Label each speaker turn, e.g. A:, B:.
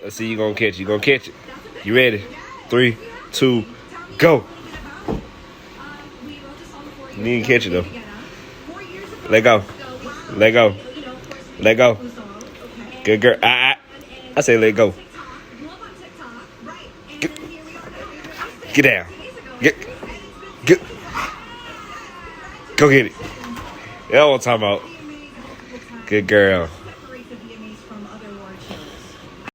A: Let's see you gonna catch it. You gonna catch it. You ready? 3, 2, go. You need to catch it though. Let go. Let go. Let go. Good girl. I say let go. Get down. Get. Go get it. That's what I'm talking about. Good girl.